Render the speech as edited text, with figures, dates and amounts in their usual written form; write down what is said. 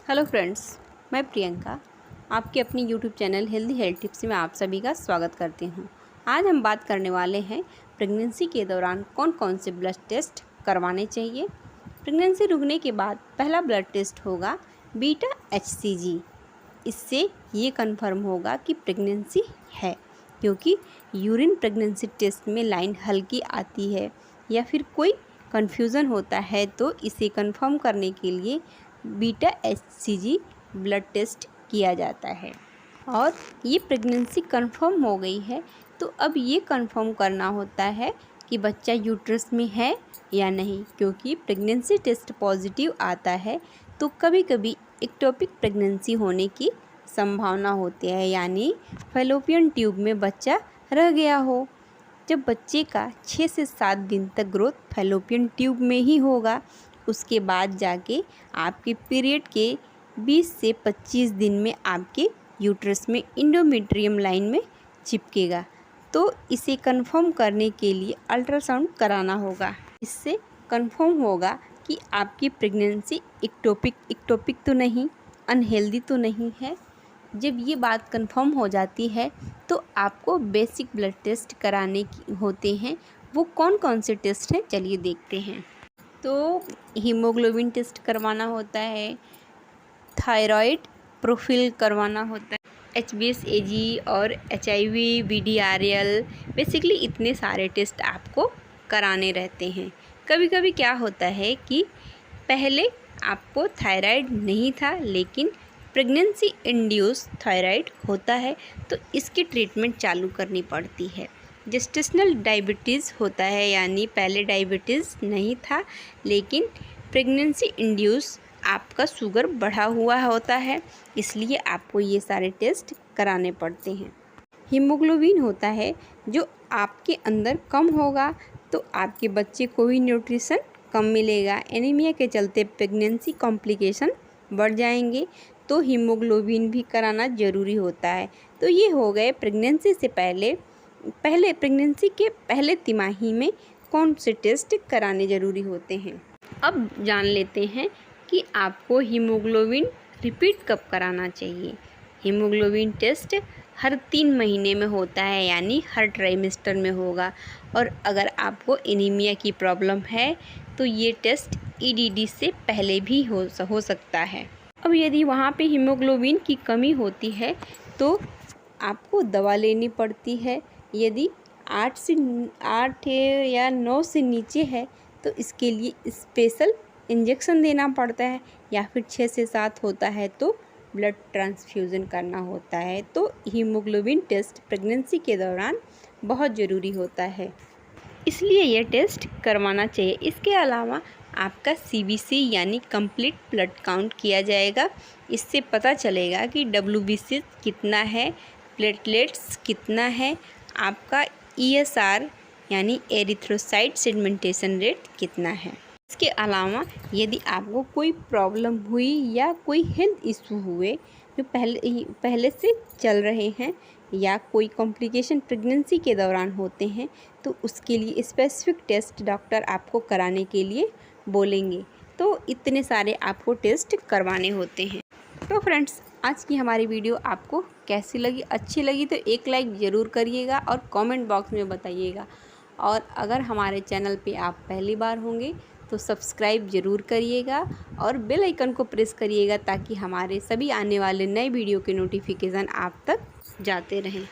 Hello friends, मैं प्रियंका आपके अपनी YouTube channel healthy health tips में आप सभी का स्वागत करती हूं। आज हम बात करने वाले हैं प्रेगनेंसी के दौरान कौन कौन से ब्लड टेस्ट करवाने चाहिए। प्रेगनेंसी रुकने के बाद पहला ब्लड टेस्ट होगा बीटा HCG। इससे ये कंफर्म होगा कि प्रेगनेंसी है, क्योंकि यूरिन प्रेगनेंसी टेस्ट में लाइन हल्की आती है या फिर कोई कन्फ्यूज़न होता है, तो इसे कंफर्म करने के लिए बीटा HCG ब्लड टेस्ट किया जाता है। और ये प्रेगनेंसी कंफर्म हो गई है तो अब ये कंफर्म करना होता है कि बच्चा यूट्रस में है या नहीं, क्योंकि प्रेगनेंसी टेस्ट पॉजिटिव आता है तो कभी कभी एक्टोपिक प्रेगनेंसी होने की संभावना होती है, यानी फैलोपियन ट्यूब में बच्चा रह गया हो। जब बच्चे का 6 से 7 दिन तक ग्रोथ फैलोपियन ट्यूब में ही होगा, उसके बाद जाके आपके पीरियड के 20 से 25 दिन में आपके यूट्रस में इंडोमेट्रियम लाइन में चिपकेगा। तो इसे कंफर्म करने के लिए अल्ट्रासाउंड कराना होगा। इससे कंफर्म होगा कि आपकी प्रेगनेंसी एक्टोपिक तो नहीं, अनहेल्दी तो नहीं है। जब ये बात कंफर्म हो जाती है तो आपको बेसिक ब्लड टेस्ट कराने की होते हैं। वो कौन कौन से टेस्ट हैं, चलिए देखते हैं। तो हीमोग्लोबिन टेस्ट करवाना होता है, थायराइड प्रोफाइल करवाना होता है, HbSAg और HIV VDRL। बेसिकली इतने सारे टेस्ट आपको कराने रहते हैं। कभी कभी क्या होता है कि पहले आपको थायराइड नहीं था, लेकिन प्रेगनेंसी इंड्यूस थायराइड होता है तो इसकी ट्रीटमेंट चालू करनी पड़ती है। जेस्टेशनल डायबिटीज़ होता है, यानी पहले डायबिटीज़ नहीं था लेकिन प्रेगनेंसी इंड्यूस आपका शुगर बढ़ा हुआ होता है, इसलिए आपको ये सारे टेस्ट कराने पड़ते हैं। हीमोग्लोबिन होता है जो आपके अंदर कम होगा तो आपके बच्चे को भी न्यूट्रिशन कम मिलेगा। एनीमिया के चलते प्रेगनेंसी कॉम्प्लिकेशन बढ़ जाएंगे, तो हीमोग्लोबिन भी कराना ज़रूरी होता है। तो ये हो गए प्रेगनेंसी से पहले प्रेगनेंसी के पहले तिमाही में कौन से टेस्ट कराने ज़रूरी होते हैं। अब जान लेते हैं कि आपको हीमोग्लोबिन रिपीट कब कराना चाहिए। हीमोग्लोबिन टेस्ट हर 3 महीने में होता है, यानी हर ट्राइमेस्टर में होगा। और अगर आपको एनीमिया की प्रॉब्लम है तो ये टेस्ट EDD से पहले भी हो सकता है। अब यदि वहाँ पे हीमोग्लोबिन की कमी होती है तो आपको दवा लेनी पड़ती है। यदि 8 या 9 से नीचे है तो इसके लिए स्पेशल इंजेक्शन देना पड़ता है, या फिर 6 से 7 होता है तो ब्लड ट्रांसफ्यूज़न करना होता है। तो हीमोग्लोबिन टेस्ट प्रेगनेंसी के दौरान बहुत ज़रूरी होता है, इसलिए यह टेस्ट करवाना चाहिए। इसके अलावा आपका CBC यानी कंप्लीट ब्लड काउंट किया जाएगा। इससे पता चलेगा कि WBC कितना है, प्लेटलेट्स कितना है, आपका ESR यानी एरिथ्रोसाइट सेडिमेंटेशन रेट कितना है। इसके अलावा यदि आपको कोई प्रॉब्लम हुई या कोई हेल्थ इशू हुए जो पहले से चल रहे हैं, या कोई कॉम्प्लिकेशन प्रेगनेंसी के दौरान होते हैं, तो उसके लिए स्पेसिफिक टेस्ट डॉक्टर आपको कराने के लिए बोलेंगे। तो इतने सारे आपको टेस्ट करवाने होते हैं। तो फ्रेंड्स, आज की हमारी वीडियो आपको कैसी लगी? अच्छी लगी तो एक लाइक ज़रूर करिएगा और कमेंट बॉक्स में बताइएगा। और अगर हमारे चैनल पे आप पहली बार होंगे तो सब्सक्राइब ज़रूर करिएगा और बेल आइकन को प्रेस करिएगा, ताकि हमारे सभी आने वाले नए वीडियो के नोटिफिकेशन आप तक जाते रहें।